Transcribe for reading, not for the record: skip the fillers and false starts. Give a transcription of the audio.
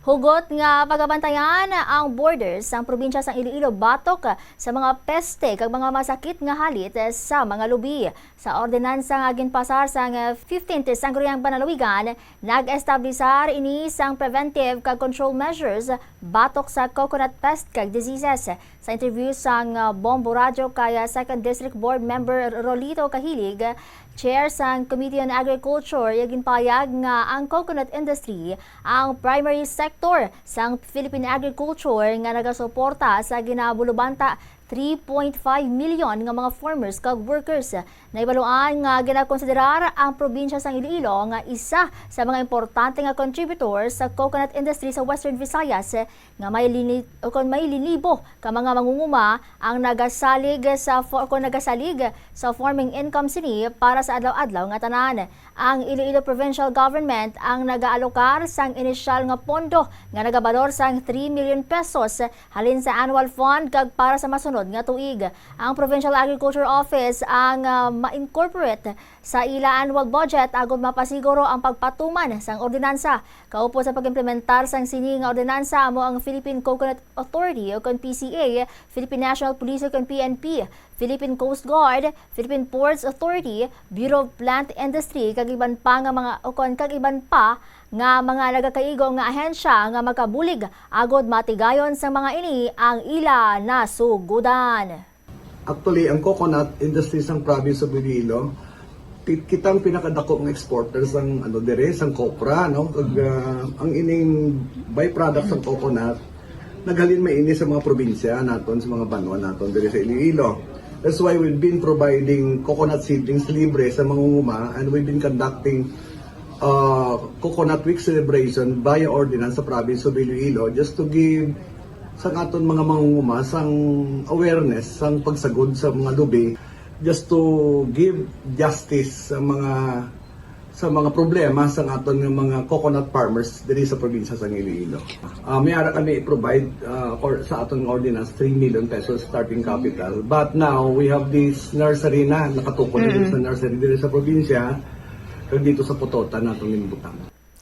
Hugot nga pagabantayan ang borders sang probinsya sang Iloilo batok sa mga peste kag mga masakit nga halit sa mga lubi. Sa ordinansa nga ginpasar sang 15th Sangguniang Panalawigan, nag-establisar ini sang preventive kag control measures batok sa coconut pest kag diseases. Sa interview sang Bombo Radio kaya 2nd District Board Member Rolito Cahilig, Chair sang Committee on Agriculture, ginpayag nga ang coconut industry ang primary sector sang Philippine agriculture nga nagasuporta sa ginabulubanta 3.5 million nga mga farmers kag workers. Naibaluan nga ginakonsiderar ang probinsya sang Iloilo nga isa sa mga importante nga contributor sa coconut industry sa Western Visayas nga may linibo ka mga mangunguma ang nagasalig sa farming income sini para sa adlaw-adlaw nga tanan. Ang Iloilo Provincial Government ang nagaalokar sang inisyal nga pondo nga nagabalor sang 3 million pesos halin sa annual fund kag para sa masunod nga tuig. Ang Provincial Agriculture Office ang ma-incorporate sa ila annual budget agud mapasiguro ang pagpatuman sang ordinansa. Kaupo sa pag-implementar sang sini nga ordinansa amo ang Philippine Coconut Authority o kon PCA, Philippine National Police o kon PNP, Philippine Coast Guard, Philippine Ports Authority, Bureau of Plant Industry kag iban pa nga mga nga mga nagakaigo nga ahensya nga makabulig agod matigayon sa mga ini ang ila nasugudan. Actually, ang coconut industry sang province of Iloilo, kitang pinakadako ng exporters sang sang copra, no? Ang ining byproduct ng coconut naghalin may ini sa mga probinsya naton, sa mga banwa naton diri sa Iloilo. That's why we've been providing coconut seedlings libre sa mangunguma, and we've been conducting Coconut Week celebration via ordinance sa province of Iloilo just to give sa aton mga mangunguma sang awareness sang pagsagod sa mga lubi, just to give justice sa mga problema sa aton ng mga coconut farmers diri sa probinsya sa Iloilo. May ara kami i-provide sa aton ordinance 3 million pesos starting capital, but now we have this nursery na nakatukod sa nursery diri sa probinsya kag dito sa Putotan natong inimbutang.